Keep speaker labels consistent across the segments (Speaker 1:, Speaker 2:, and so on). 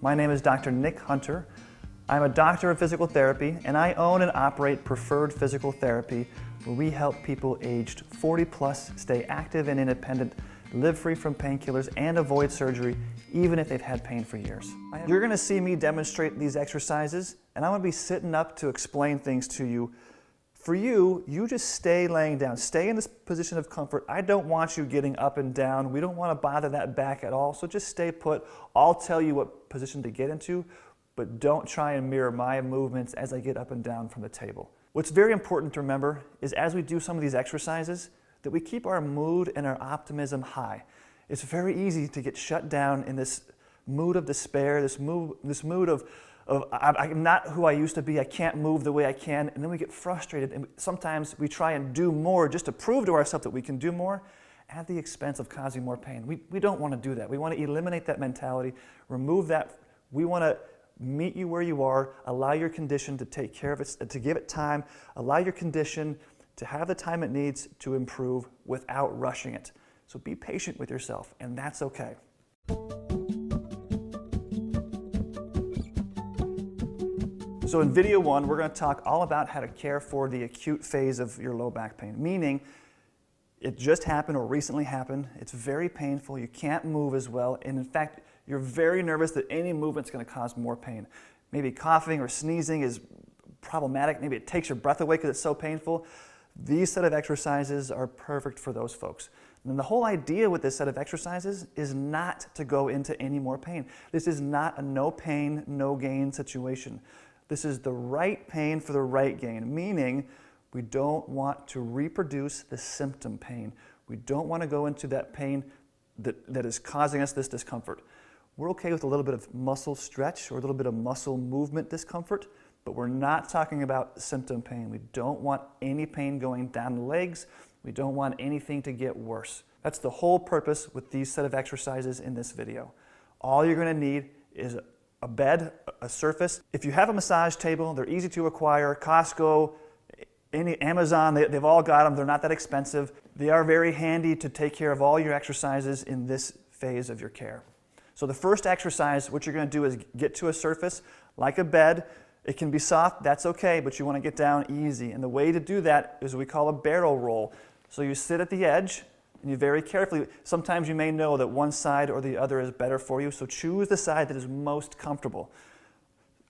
Speaker 1: My name is Dr. Nick Hunter. I'm a doctor of physical therapy, and I own and operate Preferred Physical Therapy, where we help people aged 40 plus stay active and independent, live free from painkillers, and avoid surgery, even if they've had pain for years. You're going to see me demonstrate these exercises, and I'm going to be sitting up to explain things to you. For you, you just stay laying down. Stay in this position of comfort. I don't want you getting up and down. We don't want to bother that back at all, so just stay put. I'll tell you what position to get into, but don't try and mirror my movements as I get up and down from the table. What's very important to remember is as we do some of these exercises, that we keep our mood and our optimism high. It's very easy to get shut down in this mood of despair, this mood of I'm not who I used to be, I can't move the way I can, and then we get frustrated, and sometimes we try and do more just to prove to ourselves that we can do more at the expense of causing more pain. We don't want to do that. We want to eliminate that mentality, remove that. We want to meet you where you are, allow your condition to take care of it, to give it time, allow your condition to have the time it needs to improve without rushing it. So be patient with yourself, and that's okay. So in video one, we're going to talk all about how to care for the acute phase of your low back pain, meaning it just happened or recently happened, it's very painful, you can't move as well, and in fact, you're very nervous that any movement's going to cause more pain. Maybe coughing or sneezing is problematic, maybe it takes your breath away because it's so painful. These set of exercises are perfect for those folks. And the whole idea with this set of exercises is not to go into any more pain. This is not a no pain, no gain situation. This is the right pain for the right gain, meaning we don't want to reproduce the symptom pain. We don't want to go into that pain that is causing us this discomfort. We're okay with a little bit of muscle stretch or a little bit of muscle movement discomfort, but we're not talking about symptom pain. We don't want any pain going down the legs. We don't want anything to get worse. That's the whole purpose with these set of exercises in this video. All you're going to need is a bed, a surface. If you have a massage table, they're easy to acquire. Costco, Amazon, they've all got them. They're not that expensive. They are very handy to take care of all your exercises in this phase of your care. So the first exercise, what you're going to do is get to a surface like a bed. It can be soft, that's okay, but you want to get down easy. And the way to do that is what we call a barrel roll. So you sit at the edge, and you very carefully, sometimes you may know that one side or the other is better for you, so choose the side that is most comfortable.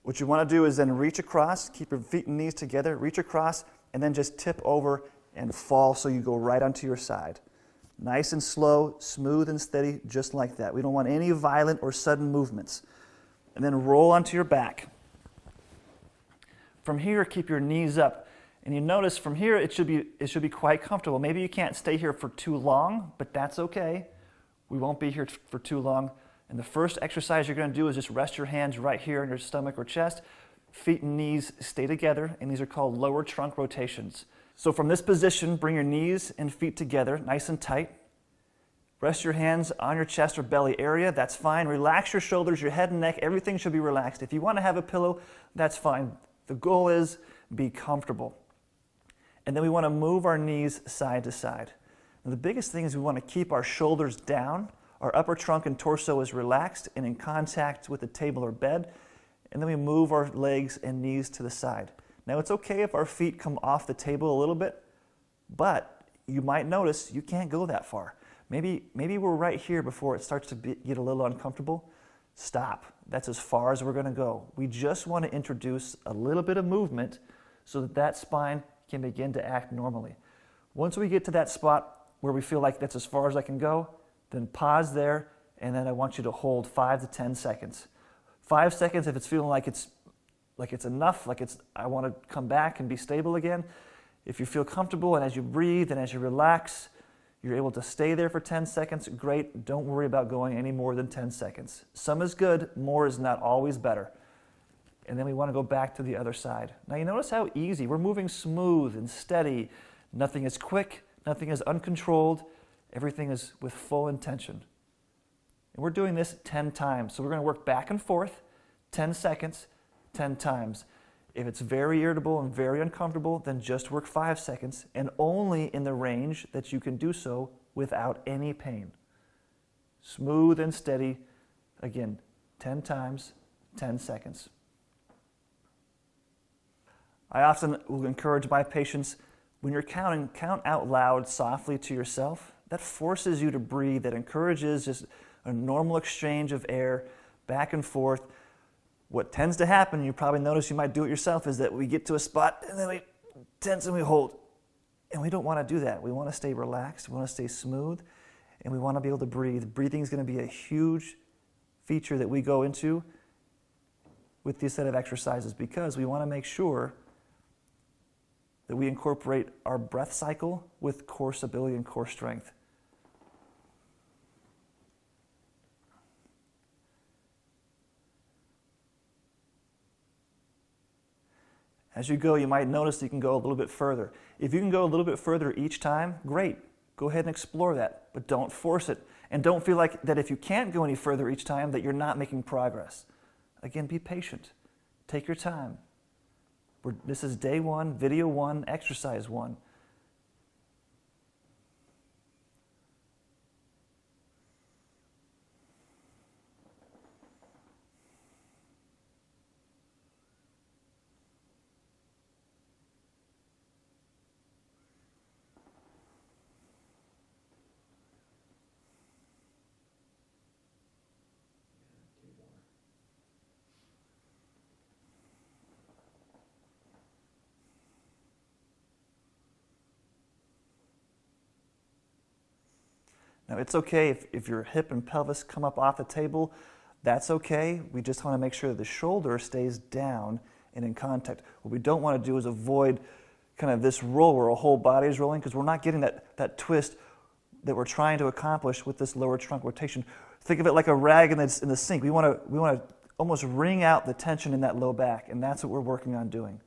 Speaker 1: What you want to do is then reach across, keep your feet and knees together, reach across, and then just tip over and fall so you go right onto your side. Nice and slow, smooth and steady, just like that. We don't want any violent or sudden movements. And then roll onto your back. From here, keep your knees up. And you notice from here, it should be quite comfortable. Maybe you can't stay here for too long, but that's okay. We won't be here for too long. And the first exercise you're going to do is just rest your hands right here on your stomach or chest. Feet and knees stay together, and these are called lower trunk rotations. So from this position, bring your knees and feet together, nice and tight. Rest your hands on your chest or belly area, that's fine. Relax your shoulders, your head and neck, everything should be relaxed. If you want to have a pillow, that's fine. The goal is be comfortable. And then we want to move our knees side to side. And the biggest thing is we want to keep our shoulders down, our upper trunk and torso is relaxed and in contact with the table or bed, and then we move our legs and knees to the side. Now it's okay if our feet come off the table a little bit, but you might notice you can't go that far. Maybe we're right here before it starts to get a little uncomfortable. Stop. That's as far as we're going to go. We just want to introduce a little bit of movement so that spine can begin to act normally. Once we get to that spot where we feel like that's as far as I can go, then pause there, and then I want you to hold 5 to 10 seconds. 5 seconds if it's feeling like it's enough, I want to come back and be stable again. If you feel comfortable and as you breathe and as you relax, you're able to stay there for 10 seconds, great. Don't worry about going any more than 10 seconds. Some is good, more is not always better. And then we want to go back to the other side. Now you notice how easy, we're moving smooth and steady. Nothing is quick, nothing is uncontrolled, everything is with full intention. And we're doing this 10 times. So we're going to work back and forth, 10 seconds, 10 times. If it's very irritable and very uncomfortable, then just work 5 seconds and only in the range that you can do so without any pain. Smooth and steady, again, 10 times, 10 seconds. I often will encourage my patients, when you're counting, count out loud softly to yourself. That forces you to breathe. That encourages just a normal exchange of air back and forth. What tends to happen, you probably notice, you might do it yourself, is that we get to a spot and then we tense and we hold. And we don't want to do that. We want to stay relaxed, we want to stay smooth, and we want to be able to breathe. Breathing is going to be a huge feature that we go into with this set of exercises, because we want to make sure that we incorporate our breath cycle with core stability and core strength. As you go, you might notice that you can go a little bit further. If you can go a little bit further each time, great. Go ahead and explore that, but don't force it. And don't feel like that if you can't go any further each time that you're not making progress. Again, be patient. Take your time. This is day 1, video 1, exercise 1. Now, it's okay if your hip and pelvis come up off the table. That's okay. We just want to make sure that the shoulder stays down and in contact. What we don't want to do is avoid kind of this roll where our whole body is rolling, because we're not getting that twist that we're trying to accomplish with this lower trunk rotation. Think of it like a rag in the sink. We want to almost wring out the tension in that low back, and that's what we're working on doing.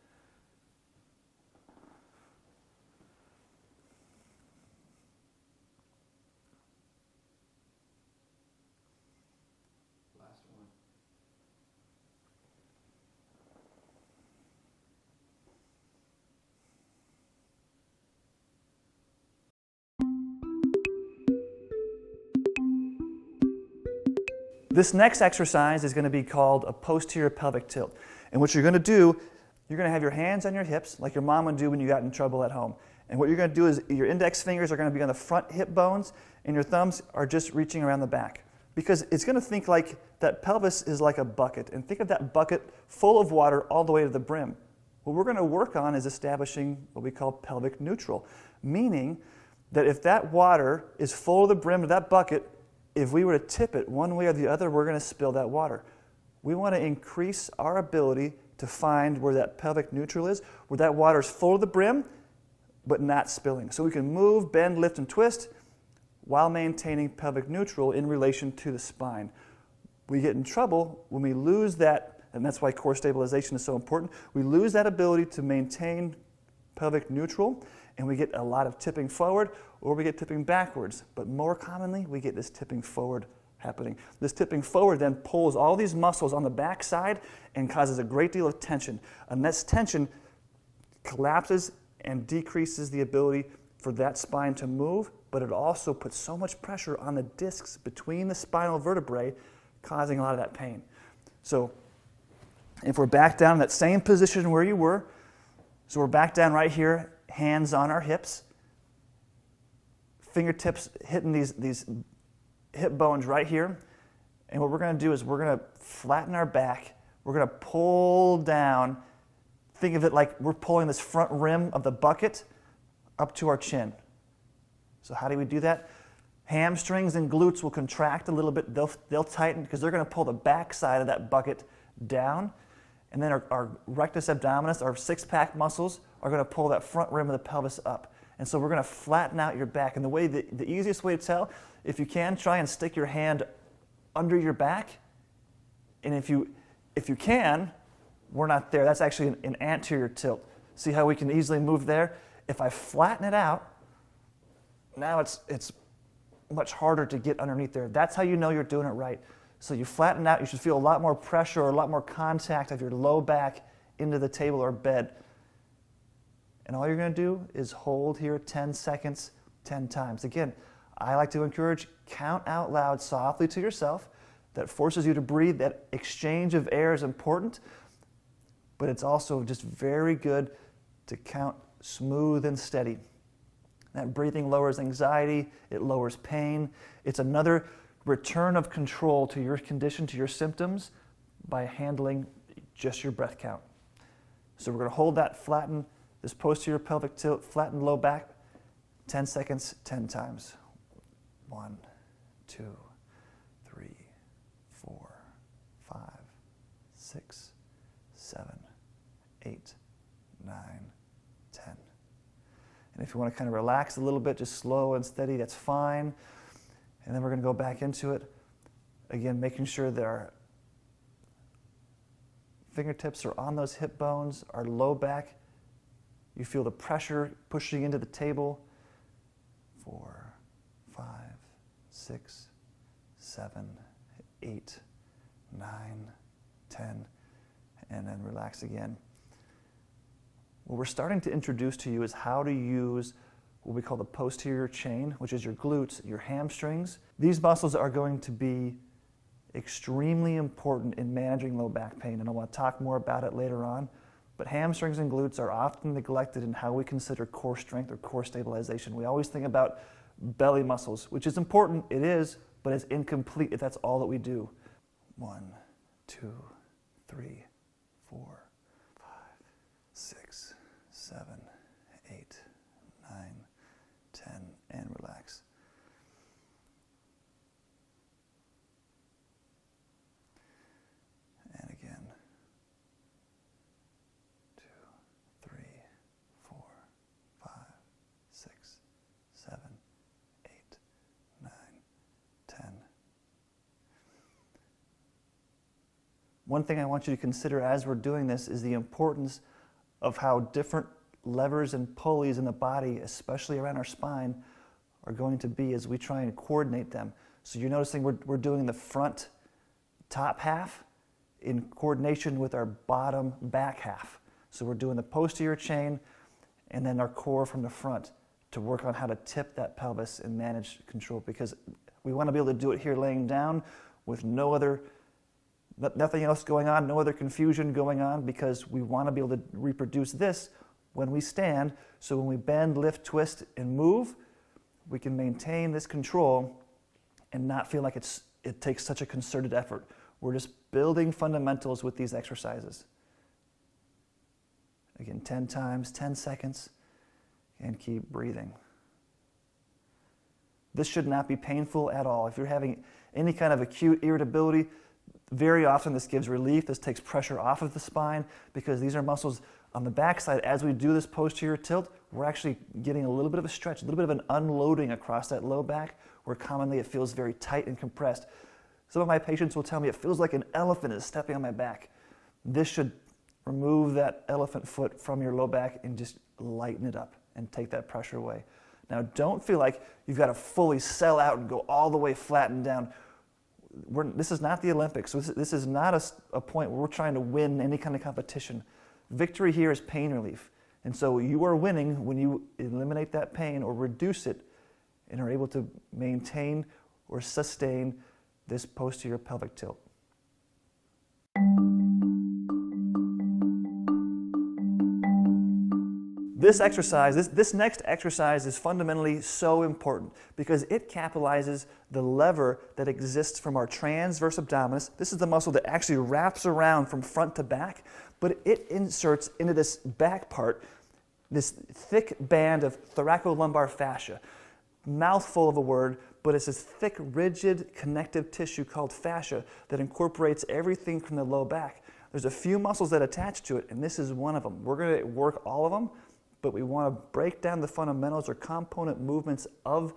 Speaker 1: This next exercise is going to be called a posterior pelvic tilt. And what you're going to do, you're going to have your hands on your hips like your mom would do when you got in trouble at home. And what you're going to do is your index fingers are going to be on the front hip bones and your thumbs are just reaching around the back. Because it's going to think like that pelvis is like a bucket. And think of that bucket full of water all the way to the brim. What we're going to work on is establishing what we call pelvic neutral. Meaning that if that water is full to the brim of that bucket, if we were to tip it one way or the other, we're going to spill that water. We want to increase our ability to find where that pelvic neutral is, where that water is full to the brim, but not spilling. So we can move, bend, lift, and twist while maintaining pelvic neutral in relation to the spine. We get in trouble when we lose that, and that's why core stabilization is so important. We lose that ability to maintain pelvic neutral, and we get a lot of tipping forward, or we get tipping backwards. But more commonly, we get this tipping forward happening. This tipping forward then pulls all these muscles on the back side and causes a great deal of tension. And this tension collapses and decreases the ability for that spine to move, but it also puts so much pressure on the discs between the spinal vertebrae, causing a lot of that pain. So if we're back down in that same position where you were, so we're back down right here, hands on our hips, fingertips hitting these hip bones right here. And what we're going to do is we're going to flatten our back. We're going to pull down. Think of it like we're pulling this front rim of the bucket up to our chin. So how do we do that? Hamstrings and glutes will contract a little bit. They'll tighten because they're going to pull the back side of that bucket down. And then our rectus abdominis, our six-pack muscles, are going to pull that front rim of the pelvis up. And so we're going to flatten out your back. And the easiest way to tell, if you can, try and stick your hand under your back. And if you can, we're not there. That's actually an anterior tilt. See how we can easily move there? If I flatten it out, now it's much harder to get underneath there. That's how you know you're doing it right. So you flatten out, you should feel a lot more pressure or a lot more contact of your low back into the table or bed. And all you're going to do is hold here 10 seconds, 10 times. Again, I like to encourage count out loud softly to yourself. that forces you to breathe. That exchange of air is important, but it's also just very good to count smooth and steady. That breathing lowers anxiety, it lowers pain. It's another return of control to your condition, to your symptoms, by handling just your breath count. So we're going to hold that, flatten this posterior pelvic tilt, flatten low back, 10 seconds, 10 times. 1, 2, 3, 4, 5, 6, 7, 8, 9, 10. And if you want to kind of relax a little bit, just slow and steady, that's fine. And then we're going to go back into it. Again, making sure that our fingertips are on those hip bones, our low back. You feel the pressure pushing into the table. 4, 5, 6, 7, 8, 9, 10. And then relax again. What we're starting to introduce to you is how to use what we call the posterior chain, which is your glutes, your hamstrings. These muscles are going to be extremely important in managing low back pain, and I want to talk more about it later on. But hamstrings and glutes are often neglected in how we consider core strength or core stabilization. We always think about belly muscles, which is important, it is, but it's incomplete if that's all that we do. 1, 2, 3, 4, 5, 6, 7, 8, 9, 10, and relax. And again. 2, 3, 4, 5, 6, 7, 8, 9, 10. One thing I want you to consider as we're doing this is the importance of how different levers and pulleys in the body, especially around our spine, are going to be as we try and coordinate them. So you're noticing we're doing the front top half in coordination with our bottom back half. So we're doing the posterior chain and then our core from the front to work on how to tip that pelvis and manage control, because we want to be able to do it here laying down with nothing else going on, no other confusion going on, because we want to be able to reproduce this when we stand, so when we bend, lift, twist, and move, we can maintain this control and not feel like it takes such a concerted effort. We're just building fundamentals with these exercises. Again, 10 times, 10 seconds, and keep breathing. This should not be painful at all. If you're having any kind of acute irritability, very often this gives relief. This takes pressure off of the spine, because these are muscles on the backside. As we do this posterior tilt, we're actually getting a little bit of a stretch, a little bit of an unloading across that low back, where commonly it feels very tight and compressed. Some of my patients will tell me it feels like an elephant is stepping on my back. This should remove that elephant foot from your low back and just lighten it up and take that pressure away. Now, don't feel like you've got to fully sell out and go all the way flat and down. This is not the Olympics. This is not a point where we're trying to win any kind of competition. Victory here is pain relief. And so you are winning when you eliminate that pain or reduce it and are able to maintain or sustain this posterior pelvic tilt. This exercise, this next exercise is fundamentally so important because it capitalizes the lever that exists from our transverse abdominis. This is the muscle that actually wraps around from front to back, but it inserts into this back part this thick band of thoracolumbar fascia. Mouthful of a word, but it's this thick, rigid connective tissue called fascia that incorporates everything from the low back. There's a few muscles that attach to it, and this is one of them. We're going to work all of them, but we want to break down the fundamentals or component movements of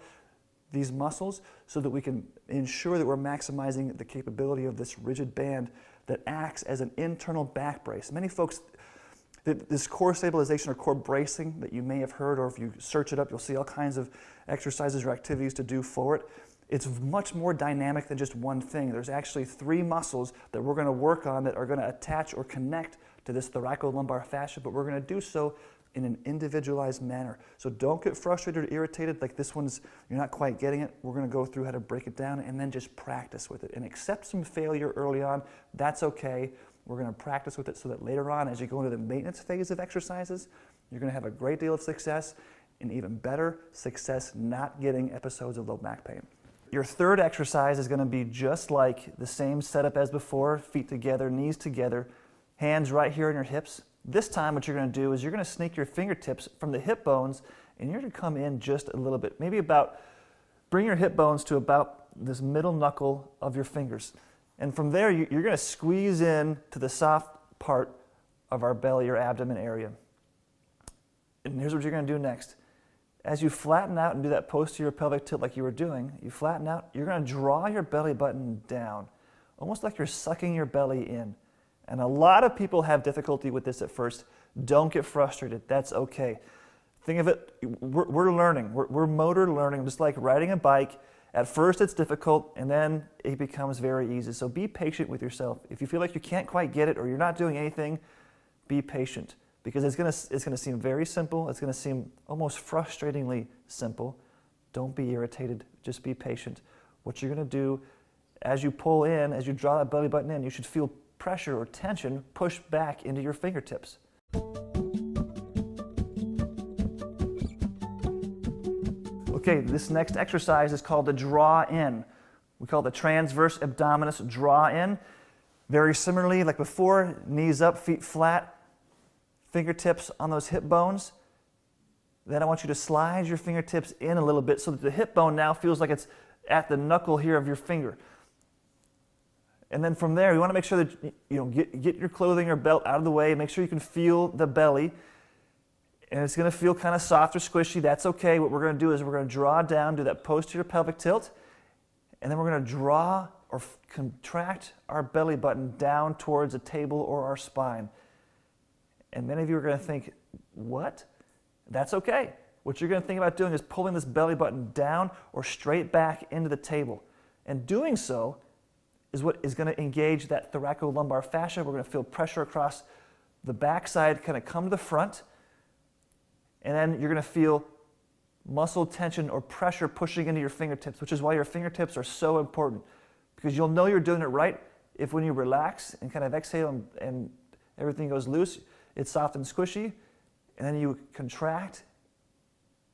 Speaker 1: these muscles so that we can ensure that we're maximizing the capability of this rigid band that acts as an internal back brace. Many folks, this core stabilization or core bracing that you may have heard, or if you search it up, you'll see all kinds of exercises or activities to do for it. It's much more dynamic than just one thing. There's actually 3 muscles that we're going to work on that are going to attach or connect to this thoracolumbar fascia, but we're going to do so in an individualized manner. So don't get frustrated or irritated like this one's, you're not quite getting it. We're gonna go through how to break it down and then just practice with it and accept some failure early on. That's okay. We're gonna practice with it so that later on, as you go into the maintenance phase of exercises, you're gonna have a great deal of success and even better success not getting episodes of low back pain. Your third exercise is gonna be just like the same setup as before, feet together, knees together, hands right here on your hips. This time what you're gonna do is you're gonna sneak your fingertips from the hip bones and you're gonna come in just a little bit, maybe about, bring your hip bones to about this middle knuckle of your fingers. And from there, you're gonna squeeze in to the soft part of our belly or abdomen area. And here's what you're gonna do next. As you flatten out and do that posterior pelvic tilt like you were doing, you flatten out, you're gonna draw your belly button down, almost like you're sucking your belly in. And a lot of people have difficulty with this at first. Don't get frustrated, that's okay. Think of it, we're learning, we're motor learning, just like riding a bike. At first it's difficult and then it becomes very easy. So be patient with yourself. If you feel like you can't quite get it or you're not doing anything, be patient. Because it's gonna seem very simple, it's gonna seem almost frustratingly simple. Don't be irritated, just be patient. What you're gonna do, as you pull in, as you draw that belly button in, you should feel pressure or tension push back into your fingertips. Okay, this next exercise is called the draw in. We call it the transverse abdominis draw in. Very similarly, like before, knees up, feet flat, fingertips on those hip bones. Then I want you to slide your fingertips in a little bit so that the hip bone now feels like it's at the knuckle here of your finger. And then from there, you want to make sure that get your clothing or belt out of the way. Make sure you can feel the belly. And it's going to feel kind of soft or squishy. That's okay. What we're going to do is we're going to draw down, do that posterior pelvic tilt. And then we're going to draw or contract our belly button down towards a table or our spine. And many of you are going to think, what? That's okay. What you're going to think about doing is pulling this belly button down or straight back into the table. And doing so is what is going to engage that thoracolumbar fascia. We're going to feel pressure across the backside, kind of come to the front. And then you're going to feel muscle tension or pressure pushing into your fingertips, which is why your fingertips are so important. Because you'll know you're doing it right if when you relax and kind of exhale and everything goes loose, it's soft and squishy, and then you contract,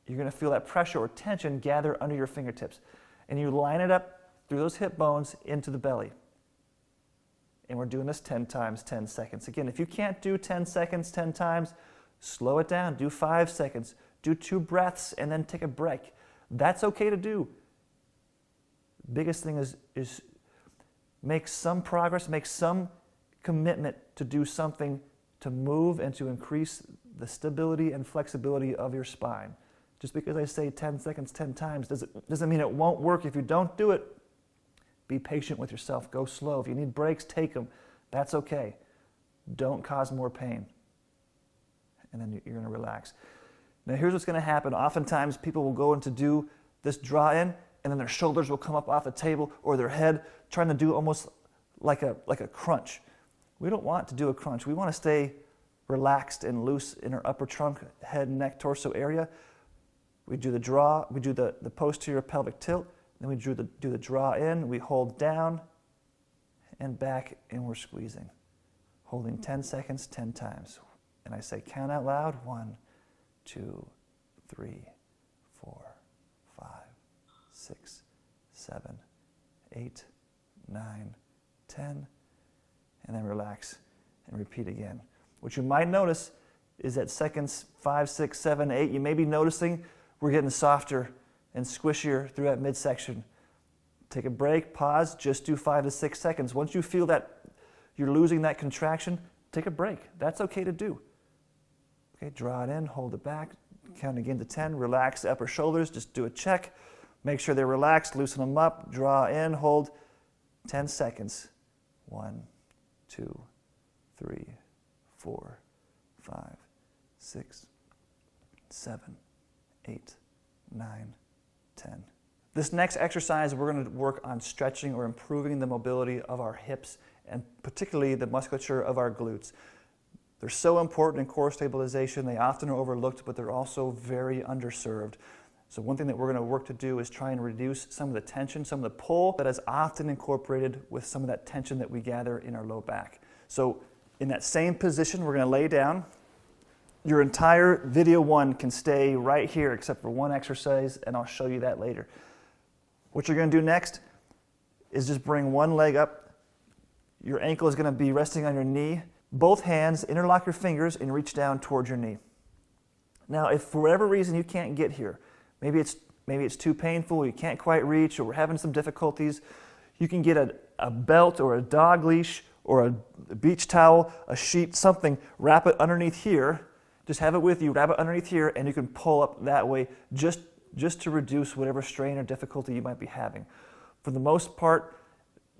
Speaker 1: you're going to feel that pressure or tension gather under your fingertips. And you line it up through those hip bones into the belly. And we're doing this 10 times, 10 seconds. Again, if you can't do 10 seconds, 10 times, slow it down. Do 5 seconds. Do 2 breaths and then take a break. That's okay to do. Biggest thing is make some progress, make some commitment to do something to move and to increase the stability and flexibility of your spine. Just because I say 10 seconds 10 times doesn't mean it won't work if you don't do it. Be patient with yourself. Go slow. If you need breaks, take them. That's okay. Don't cause more pain. And then you're going to relax. Now here's what's going to happen. Oftentimes people will go in to do this draw in and then their shoulders will come up off the table or their head trying to do almost like a crunch. We don't want to do a crunch. We want to stay relaxed and loose in our upper trunk, head, neck, torso area. We do the draw, we do the posterior pelvic tilt, then we do the draw in, we hold down and back and we're squeezing. Holding 10 seconds, 10 times. And I say count out loud, 1, 2, 3, 4, 5, 6, 7, 8, 9, 10, and then relax and repeat again. What you might notice is that seconds 5, 6, 7, 8, you may be noticing we're getting softer and squishier through that midsection. Take a break, pause, just do 5 to 6 seconds. Once you feel that you're losing that contraction, take a break. That's okay to do. Okay, draw it in, hold it back, count again to 10, relax the upper shoulders, just do a check. Make sure they're relaxed, loosen them up, draw in, hold 10 seconds. 1, 2, 3, 4, 5, 6, 7, 8, 9, 10. This next exercise, we're going to work on stretching or improving the mobility of our hips and particularly the musculature of our glutes. They're so important in core stabilization. They often are overlooked, but they're also very underserved. So one thing that we're going to work to do is try and reduce some of the tension, some of the pull that is often incorporated with some of that tension that we gather in our low back. So in that same position, we're going to lay down. Your entire video 1 can stay right here except for one exercise, and I'll show you that later. What you're going to do next is just bring one leg up. Your ankle is going to be resting on your knee. Both hands, interlock your fingers and reach down towards your knee. Now, if for whatever reason you can't get here, maybe it's too painful, you can't quite reach, or we're having some difficulties, you can get a belt or a dog leash or a beach towel, a sheet, something, wrap it underneath here. Just have it with you, wrap it underneath here, and you can pull up that way just to reduce whatever strain or difficulty you might be having. For the most part,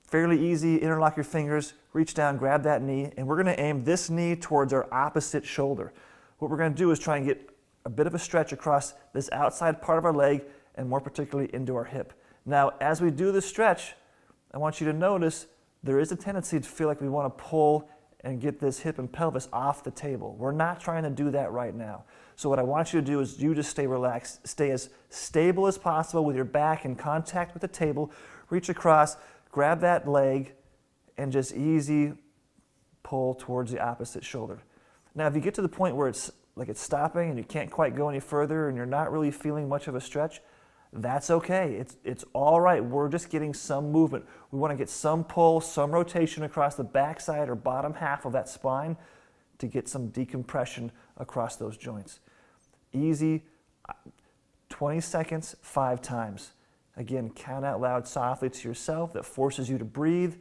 Speaker 1: fairly easy. Interlock your fingers, reach down, grab that knee, and we're going to aim this knee towards our opposite shoulder. What we're going to do is try and get a bit of a stretch across this outside part of our leg, and more particularly into our hip. Now, as we do this stretch, I want you to notice there is a tendency to feel like we want to pull and get this hip and pelvis off the table. We're not trying to do that right now. So what I want you to do is you just stay relaxed, stay as stable as possible with your back in contact with the table, reach across, grab that leg, and just easy pull towards the opposite shoulder. Now, if you get to the point where it's stopping and you can't quite go any further and you're not really feeling much of a stretch, that's okay. It's all right. We're just getting some movement. We want to get some pull, some rotation across the backside or bottom half of that spine to get some decompression across those joints. Easy, 20 seconds, 5 times. Again, count out loud softly to yourself. That forces you to breathe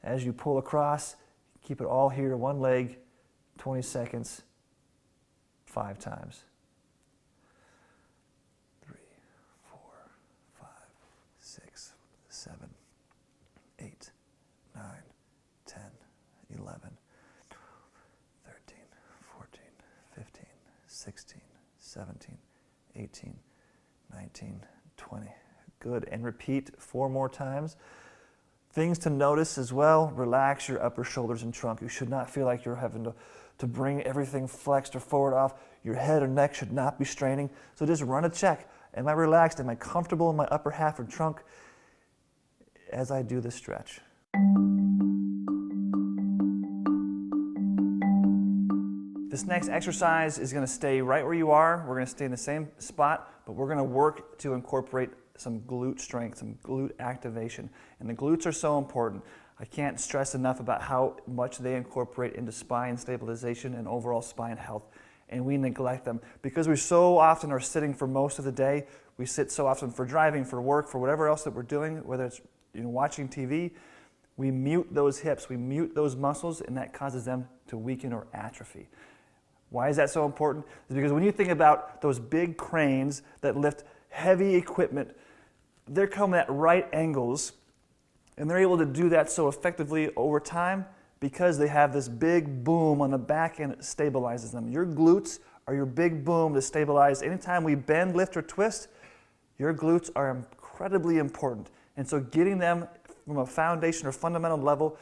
Speaker 1: as you pull across. Keep it all here, one leg, 20 seconds, 5 times. 3, 4, 5, 6, 7, 8, 9, 10, 11, 13, 14, 15, 16, 17, 18, 19, 20. Good, and repeat 4 more times. Things to notice as well, relax your upper shoulders and trunk. You should not feel like you're having to bring everything flexed or forward off. Your head or neck should not be straining. So just run a check. Am I relaxed? Am I comfortable in my upper half or trunk as I do this stretch? This next exercise is going to stay right where you are. We're going to stay in the same spot, but we're going to work to incorporate some glute strength, some glute activation. And the glutes are so important. I can't stress enough about how much they incorporate into spine stabilization and overall spine health. And we neglect them because we so often are sitting for most of the day. We sit so often for driving, for work, for whatever else that we're doing, whether it's watching TV. We mute those hips, we mute those muscles, and that causes them to weaken or atrophy. Why is that so important? It's because when you think about those big cranes that lift heavy equipment, they're coming at right angles, and they're able to do that so effectively over time because they have this big boom on the back end that stabilizes them. Your glutes are your big boom to stabilize. Anytime we bend, lift, or twist, your glutes are incredibly important. And so getting them from a foundation or fundamental level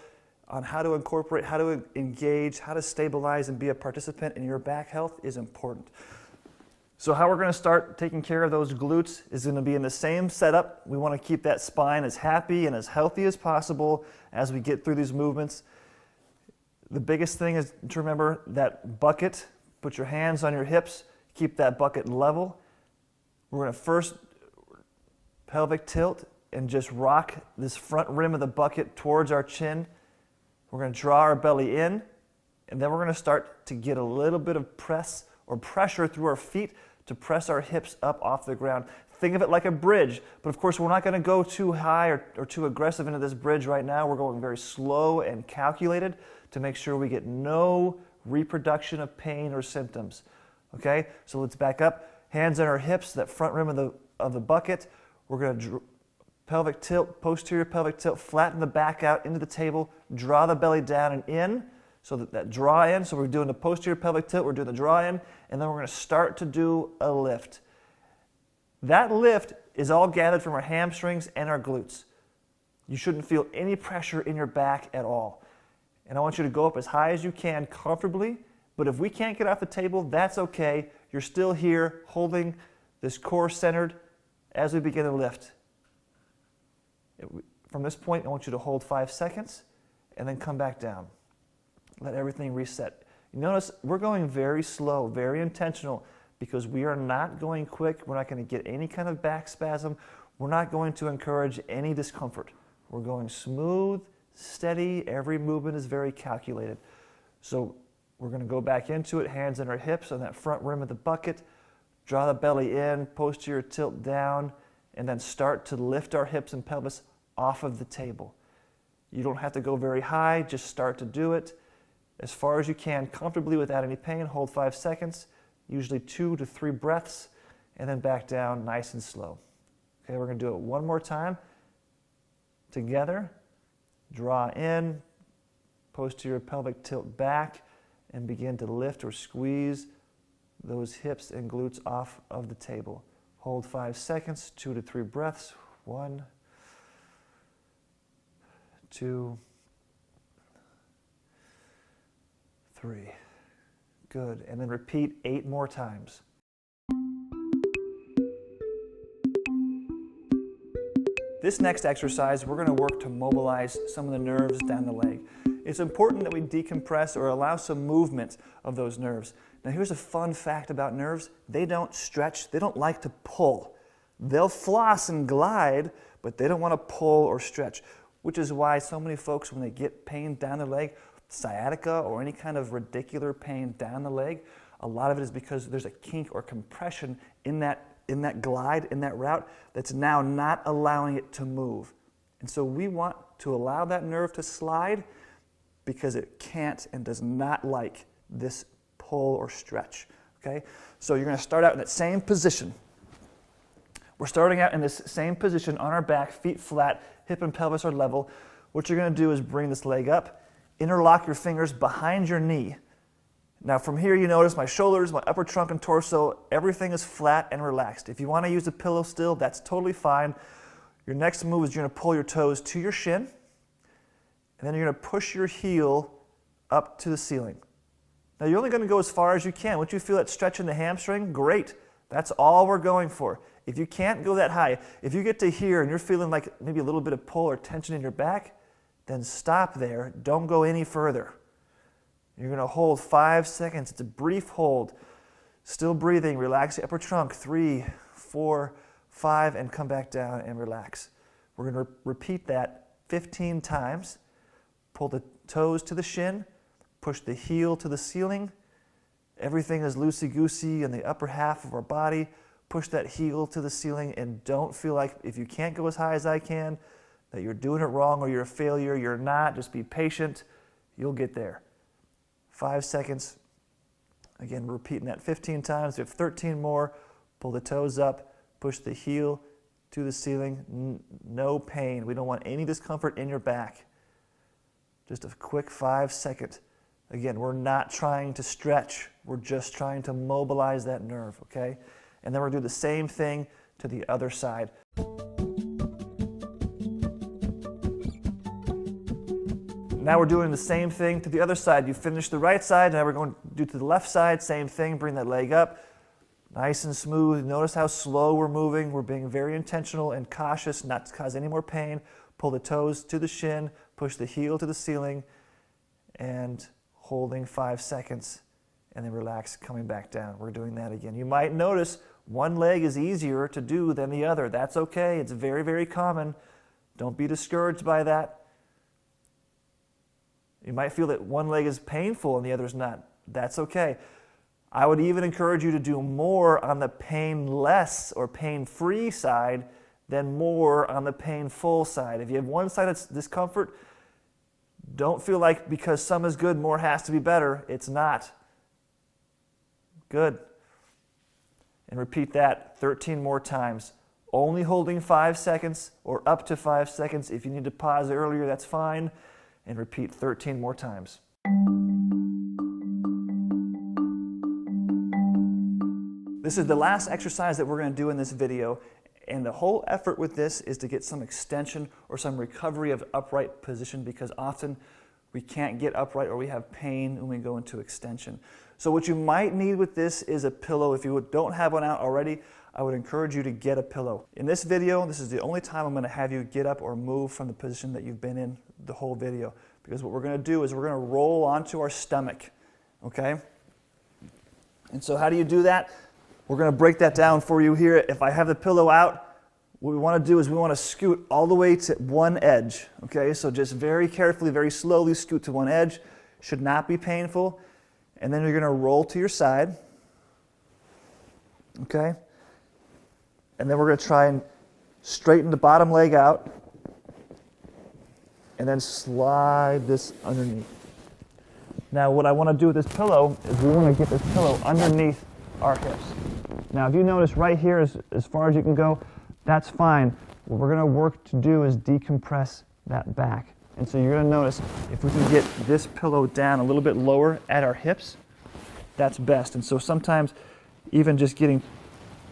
Speaker 1: on how to incorporate, how to engage, how to stabilize and be a participant in your back health is important. So how we're going to start taking care of those glutes is going to be in the same setup. We want to keep that spine as happy and as healthy as possible as we get through these movements. The biggest thing is to remember that bucket. Put your hands on your hips, keep that bucket level. We're going to first pelvic tilt and just rock this front rim of the bucket towards our chin. We're going to draw our belly in, and then we're going to start to get a little bit of press or pressure through our feet to press our hips up off the ground. Think of it like a bridge, but of course we're not going to go too high or too aggressive into this bridge right now. We're going very slow and calculated to make sure we get no reproduction of pain or symptoms. Okay, so let's back up. Hands on our hips, that front rim of the bucket. We're going to pelvic tilt, posterior pelvic tilt, flatten the back out into the table, draw the belly down and in, so that draw in. So we're doing the posterior pelvic tilt, we're doing the draw in, and then we're going to start to do a lift. That lift is all gathered from our hamstrings and our glutes. You shouldn't feel any pressure in your back at all. And I want you to go up as high as you can comfortably, But if we can't get off the table, that's okay. You're still here holding this core centered as we begin to lift. From this point, I want you to hold 5 seconds and then come back down. Let everything reset. You notice we're going very slow, very intentional, because we are not going quick. We're not going to get any kind of back spasm. We're not going to encourage any discomfort. We're going smooth, steady. Every movement is very calculated. So we're going to go back into it, hands on our hips on that front rim of the bucket. Draw the belly in, posterior tilt down, and then start to lift our hips and pelvis off of the table. You don't have to go very high, just start to do it as far as you can, comfortably without any pain. Hold 5 seconds, usually 2 to 3 breaths, and then back down nice and slow. Okay, we're going to do it one more time. Together, draw in, posterior pelvic tilt back, and begin to lift or squeeze those hips and glutes off of the table. Hold 5 seconds, 2 to 3 breaths. 1, 2, 3. Good. And then repeat 8 more times. This next exercise, we're going to work to mobilize some of the nerves down the leg. It's important that we decompress or allow some movement of those nerves. Now here's a fun fact about nerves. They don't stretch. They don't like to pull. They'll floss and glide, but they don't want to pull or stretch, which is why so many folks, when they get pain down the leg, sciatica or any kind of radicular pain down the leg, a lot of it is because there's a kink or compression in that glide, in that route, that's now not allowing it to move. And so we want to allow that nerve to slide because it can't and does not like this pull or stretch. Okay? So you're going to start out in that same position. We're starting out in this same position on our back, feet flat, hip and pelvis are level. What you're going to do is bring this leg up, interlock your fingers behind your knee. Now from here you notice my shoulders, my upper trunk and torso, everything is flat and relaxed. If you want to use a pillow still, that's totally fine. Your next move is you're going to pull your toes to your shin, and then you're going to push your heel up to the ceiling. Now you're only going to go as far as you can. Once you feel that stretch in the hamstring, great. That's all we're going for. If you can't go that high, if you get to here and you're feeling like maybe a little bit of pull or tension in your back, then stop there. Don't go any further. You're going to hold 5 seconds. It's a brief hold. Still breathing. Relax the upper trunk. 3, 4, 5, and come back down and relax. We're going to repeat that 15 times. Pull the toes to the shin. Push the heel to the ceiling. Everything is loosey-goosey in the upper half of our body. Push that heel to the ceiling, and don't feel like, if you can't go as high as I can, that you're doing it wrong or you're a failure. You're not. Just be patient. You'll get there. 5 seconds. Again, we're repeating that 15 times. We have 13 more. Pull the toes up. Push the heel to the ceiling. No pain. We don't want any discomfort in your back. Just a quick 5 second. Again, we're not trying to stretch. We're just trying to mobilize that nerve, okay? And then we're going to do the same thing to the other side. Now we're doing the same thing to the other side. You finished the right side, now we're going to do to the left side, same thing, bring that leg up, nice and smooth. Notice how slow we're moving. We're being very intentional and cautious not to cause any more pain. Pull the toes to the shin, push the heel to the ceiling, and holding 5 seconds, and then relax, coming back down. We're doing that again. You might notice one leg is easier to do than the other. That's okay. It's very, very common. Don't be discouraged by that. You might feel that one leg is painful and the other is not. That's okay. I would even encourage you to do more on the painless or pain-free side than more on the painful side. If you have one side that's discomfort, don't feel like because some is good, more has to be better. It's not. Good. And repeat that 13 more times. Only holding 5 seconds or up to 5 seconds. If you need to pause earlier, that's fine. And repeat 13 more times. This is the last exercise that we're going to do in this video, and the whole effort with this is to get some extension or some recovery of upright position, because often we can't get upright or we have pain when we go into extension. So what you might need with this is a pillow. If you don't have one out already, I would encourage you to get a pillow. In this video, this is the only time I'm going to have you get up or move from the position that you've been in the whole video. Because what we're going to do is we're going to roll onto our stomach, okay? And so how do you do that? We're going to break that down for you here. If I have the pillow out, what we want to do is we want to scoot all the way to one edge, okay? So just very carefully, very slowly scoot to one edge. Should not be painful. And then you're going to roll to your side, okay? And then we're going to try and straighten the bottom leg out and then slide this underneath. Now what I want to do with this pillow is we want to get this pillow underneath our hips. Now if you notice right here, as far as you can go, that's fine. What we're going to work to do is decompress that back. And so you're going to notice if we can get this pillow down a little bit lower at our hips, that's best. And so sometimes even just getting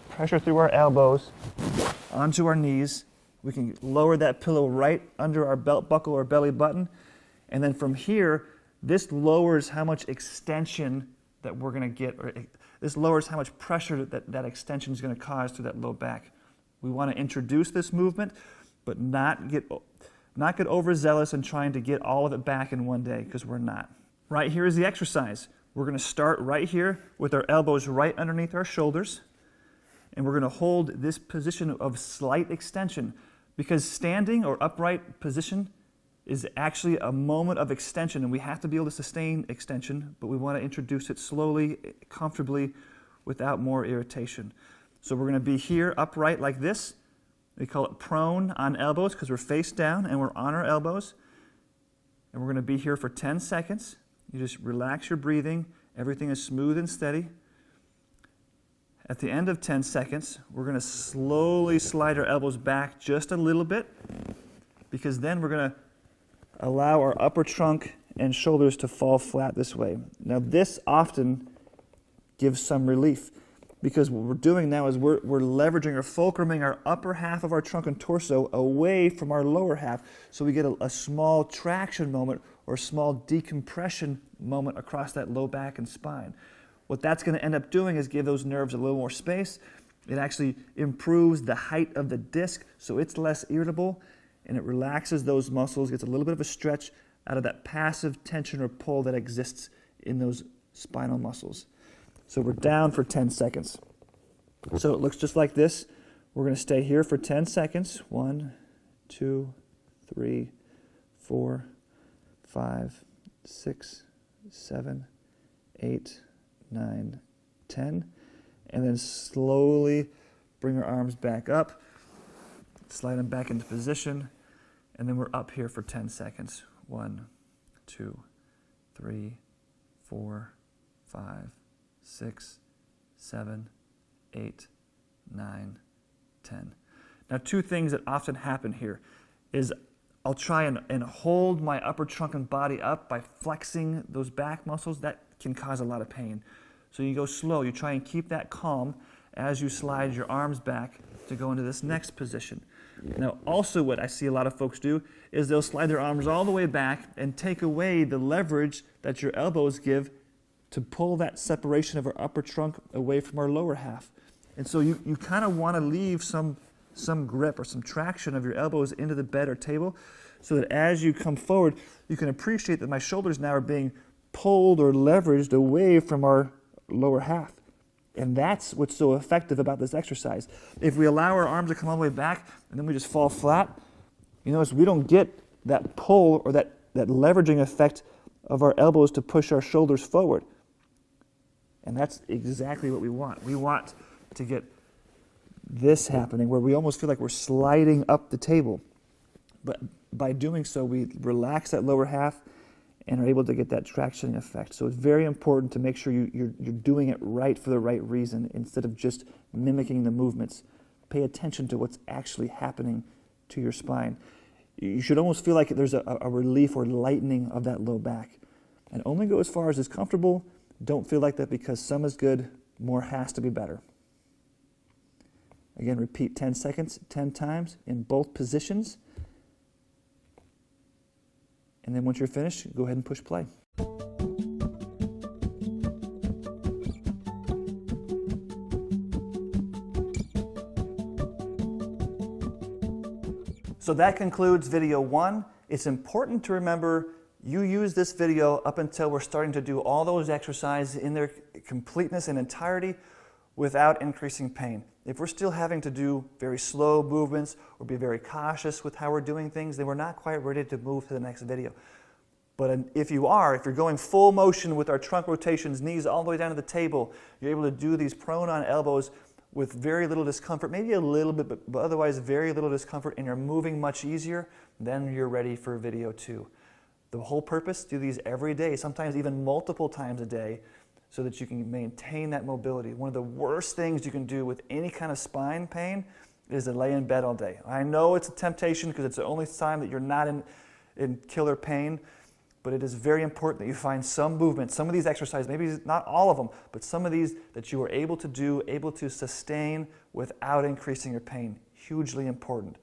Speaker 1: pressure through our elbows onto our knees, we can lower that pillow right under our belt buckle or belly button. And then from here, this lowers how much extension that we're going to get, or this lowers how much pressure that extension is going to cause to that low back. We want to introduce this movement, but not get overzealous in trying to get all of it back in one day, because we're not. Right here is the exercise. We're going to start right here with our elbows right underneath our shoulders, and we're going to hold this position of slight extension, because standing or upright position is actually a moment of extension, and we have to be able to sustain extension, but we want to introduce it slowly, comfortably, without more irritation. So we're going to be here upright like this. We call it prone on elbows because we're face down and we're on our elbows. And we're going to be here for 10 seconds. You just relax your breathing. Everything is smooth and steady. At the end of 10 seconds, we're going to slowly slide our elbows back just a little bit, because then we're going to allow our upper trunk and shoulders to fall flat this way. Now this often gives some relief, because what we're doing now is we're leveraging or fulcruming our upper half of our trunk and torso away from our lower half, so we get a small traction moment or a small decompression moment across that low back and spine. What that's going to end up doing is give those nerves a little more space. It actually improves the height of the disc, so it's less irritable, and it relaxes those muscles, gets a little bit of a stretch out of that passive tension or pull that exists in those spinal muscles. So we're down for 10 seconds. So it looks just like this. We're going to stay here for 10 seconds. 1, 2, 3, 4, 5, 6, 7, 8, 9, 10. And then slowly bring our arms back up, slide them back into position, and then we're up here for 10 seconds. 1, 2, 3, 4, 5, 6, 7, 8, 9, 10. Now, two things that often happen here is I'll try and hold my upper trunk and body up by flexing those back muscles. That can cause a lot of pain. So you go slow. You try and keep that calm as you slide your arms back to go into this next position. Now, also what I see a lot of folks do is they'll slide their arms all the way back and take away the leverage that your elbows give to pull that separation of our upper trunk away from our lower half. And so you kind of want to leave some grip or some traction of your elbows into the bed or table, so that as you come forward, you can appreciate that my shoulders now are being pulled or leveraged away from our lower half. And that's what's so effective about this exercise. If we allow our arms to come all the way back and then we just fall flat, you notice we don't get that pull or that leveraging effect of our elbows to push our shoulders forward. And that's exactly what we want. We want to get this happening where we almost feel like we're sliding up the table. But by doing so, we relax that lower half and are able to get that traction effect. So it's very important to make sure you're doing it right for the right reason instead of just mimicking the movements. Pay attention to what's actually happening to your spine. You should almost feel like there's a relief or lightening of that low back. And only go as far as is comfortable. Don't feel like that because some is good, more has to be better. Again, repeat 10 seconds, 10 times in both positions. And then once you're finished, go ahead and push play. So that concludes video 1. It's important to remember you use this video up until we're starting to do all those exercises in their completeness and entirety without increasing pain. If we're still having to do very slow movements or be very cautious with how we're doing things, then we're not quite ready to move to the next video. But if you're going full motion with our trunk rotations, knees all the way down to the table, you're able to do these prone on elbows with very little discomfort, maybe a little bit, but otherwise very little discomfort, and you're moving much easier, then you're ready for video 2. The whole purpose, do these every day, sometimes even multiple times a day, so that you can maintain that mobility. One of the worst things you can do with any kind of spine pain is to lay in bed all day. I know it's a temptation because it's the only time that you're not in killer pain, but it is very important that you find some movement, some of these exercises, maybe not all of them, but some of these that you are able to do, able to sustain without increasing your pain. Hugely important.